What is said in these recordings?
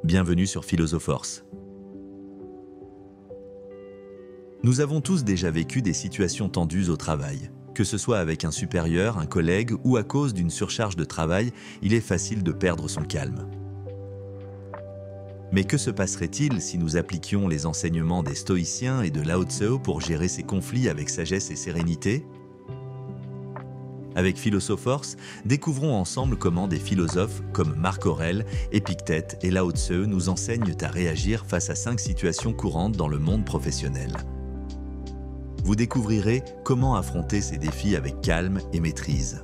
bienvenue sur Philosopher's. Nous avons tous déjà vécu des situations tendues au travail. Que ce soit avec un supérieur, un collègue ou à cause d'une surcharge de travail, il est facile de perdre son calme. Mais que se passerait-il si nous appliquions les enseignements des stoïciens et de Lao Tse pour gérer ces conflits avec sagesse et sérénité ? Avec Philosopher's, découvrons ensemble comment des philosophes comme Marc Aurèle, Épictète et Lao Tse nous enseignent à réagir face à 5 situations courantes dans le monde professionnel. Vous découvrirez comment affronter ces défis avec calme et maîtrise.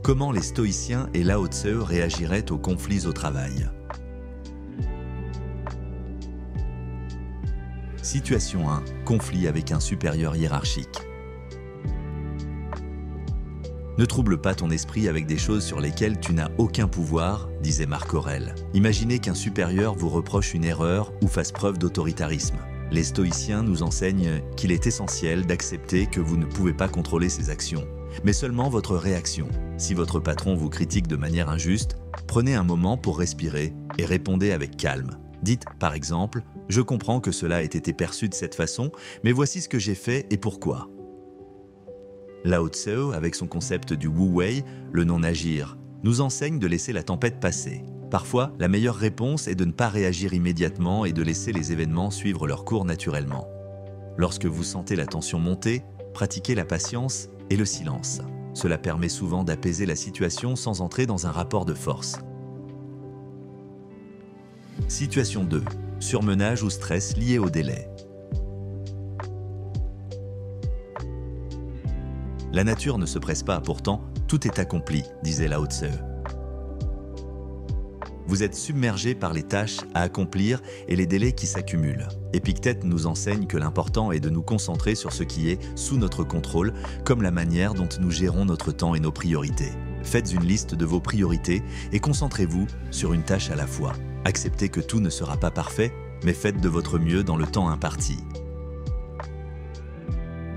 Comment les stoïciens et Lao Tse réagiraient aux conflits au travail. Situation 1. Conflit avec un supérieur hiérarchique. Ne trouble pas ton esprit avec des choses sur lesquelles tu n'as aucun pouvoir, disait Marc Aurèle. Imaginez qu'un supérieur vous reproche une erreur ou fasse preuve d'autoritarisme. Les stoïciens nous enseignent qu'il est essentiel d'accepter que vous ne pouvez pas contrôler ses actions, mais seulement votre réaction. Si votre patron vous critique de manière injuste, prenez un moment pour respirer et répondez avec calme. Dites, par exemple, « Je comprends que cela ait été perçu de cette façon, mais voici ce que j'ai fait et pourquoi. » Lao Tse, avec son concept du Wu Wei, le non-agir, nous enseigne de laisser la tempête passer. Parfois, la meilleure réponse est de ne pas réagir immédiatement et de laisser les événements suivre leur cours naturellement. Lorsque vous sentez la tension monter, pratiquez la patience et le silence. Cela permet souvent d'apaiser la situation sans entrer dans un rapport de force. Situation 2. Surmenage ou stress lié au délai. La nature ne se presse pas, pourtant, tout est accompli, disait Lao Tse. Vous êtes submergé par les tâches à accomplir et les délais qui s'accumulent. Épictète nous enseigne que l'important est de nous concentrer sur ce qui est sous notre contrôle, comme la manière dont nous gérons notre temps et nos priorités. Faites une liste de vos priorités et concentrez-vous sur une tâche à la fois. Acceptez que tout ne sera pas parfait, mais faites de votre mieux dans le temps imparti.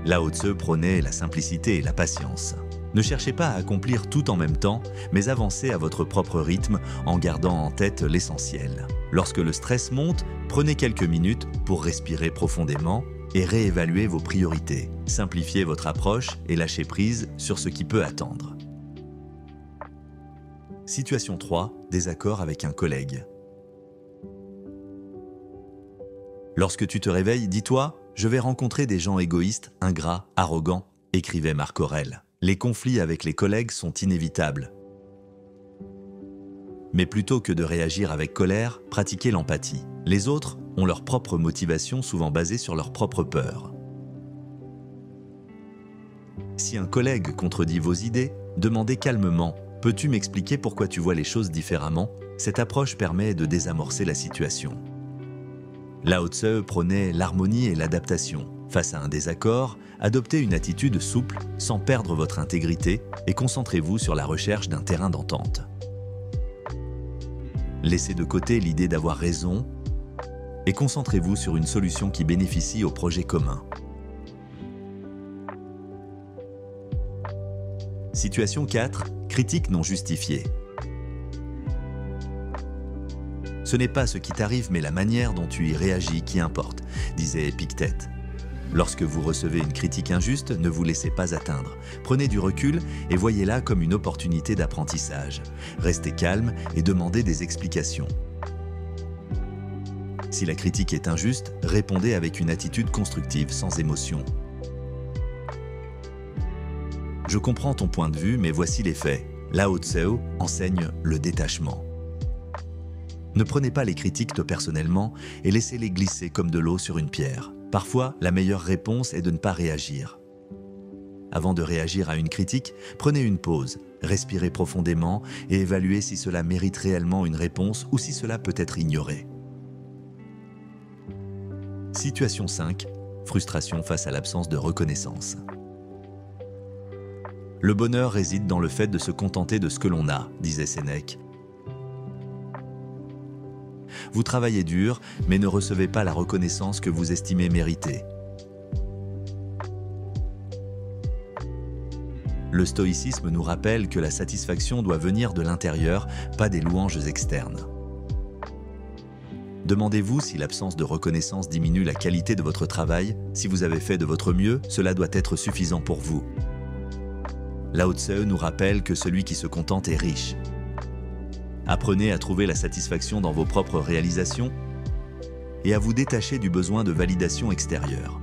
Lao Tse prônait la simplicité et la patience. Ne cherchez pas à accomplir tout en même temps, mais avancez à votre propre rythme en gardant en tête l'essentiel. Lorsque le stress monte, prenez quelques minutes pour respirer profondément et réévaluer vos priorités. Simplifiez votre approche et lâchez prise sur ce qui peut attendre. Situation 3. Désaccord avec un collègue. Lorsque tu te réveilles, dis-toi « Je vais rencontrer des gens égoïstes, ingrats, arrogants », écrivait Marc Aurèle. Les conflits avec les collègues sont inévitables. Mais plutôt que de réagir avec colère, pratiquez l'empathie. Les autres ont leur propre motivation, souvent basée sur leur propre peur. Si un collègue contredit vos idées, demandez calmement « Peux-tu m'expliquer pourquoi tu vois les choses différemment ?» Cette approche permet de désamorcer la situation. Lao Tse prônait l'harmonie et l'adaptation. Face à un désaccord, adoptez une attitude souple sans perdre votre intégrité et concentrez-vous sur la recherche d'un terrain d'entente. Laissez de côté l'idée d'avoir raison et concentrez-vous sur une solution qui bénéficie au projet commun. Situation 4. Critique non justifiée. Ce n'est pas ce qui t'arrive, mais la manière dont tu y réagis qui importe, disait Épictète. Lorsque vous recevez une critique injuste, ne vous laissez pas atteindre. Prenez du recul et voyez-la comme une opportunité d'apprentissage. Restez calme et demandez des explications. Si la critique est injuste, répondez avec une attitude constructive, sans émotion. Je comprends ton point de vue, mais voici les faits. Lao Tse enseigne le détachement. Ne prenez pas les critiques personnellement et laissez-les glisser comme de l'eau sur une pierre. Parfois, la meilleure réponse est de ne pas réagir. Avant de réagir à une critique, prenez une pause, respirez profondément et évaluez si cela mérite réellement une réponse ou si cela peut être ignoré. Situation 5. Frustration face à l'absence de reconnaissance. Le bonheur réside dans le fait de se contenter de ce que l'on a, disait Sénèque. Vous travaillez dur, mais ne recevez pas la reconnaissance que vous estimez mériter. Le stoïcisme nous rappelle que la satisfaction doit venir de l'intérieur, pas des louanges externes. Demandez-vous si l'absence de reconnaissance diminue la qualité de votre travail. Si vous avez fait de votre mieux, cela doit être suffisant pour vous. Lao Tse nous rappelle que celui qui se contente est riche. Apprenez à trouver la satisfaction dans vos propres réalisations et à vous détacher du besoin de validation extérieure.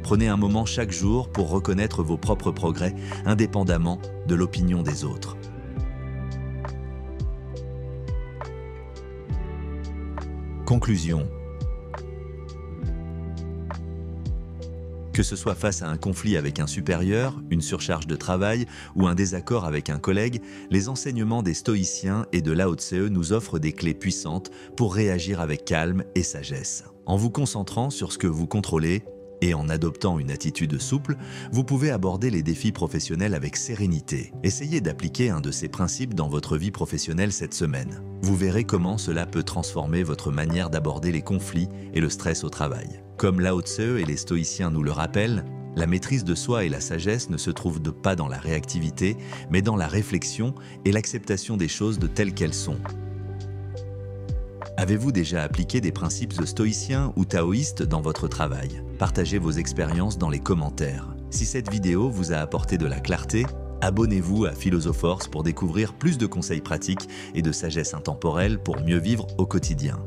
Prenez un moment chaque jour pour reconnaître vos propres progrès, indépendamment de l'opinion des autres. Conclusion. Que ce soit face à un conflit avec un supérieur, une surcharge de travail ou un désaccord avec un collègue, les enseignements des stoïciens et de Lao Tse nous offrent des clés puissantes pour réagir avec calme et sagesse. En vous concentrant sur ce que vous contrôlez et en adoptant une attitude souple, vous pouvez aborder les défis professionnels avec sérénité. Essayez d'appliquer un de ces principes dans votre vie professionnelle cette semaine. Vous verrez comment cela peut transformer votre manière d'aborder les conflits et le stress au travail. Comme Lao Tse et les stoïciens nous le rappellent, la maîtrise de soi et la sagesse ne se trouvent pas dans la réactivité, mais dans la réflexion et l'acceptation des choses de telles qu'elles sont. Avez-vous déjà appliqué des principes stoïciens ou taoïstes dans votre travail? Partagez vos expériences dans les commentaires. Si cette vidéo vous a apporté de la clarté, abonnez-vous à Philosophe Force pour découvrir plus de conseils pratiques et de sagesse intemporelle pour mieux vivre au quotidien.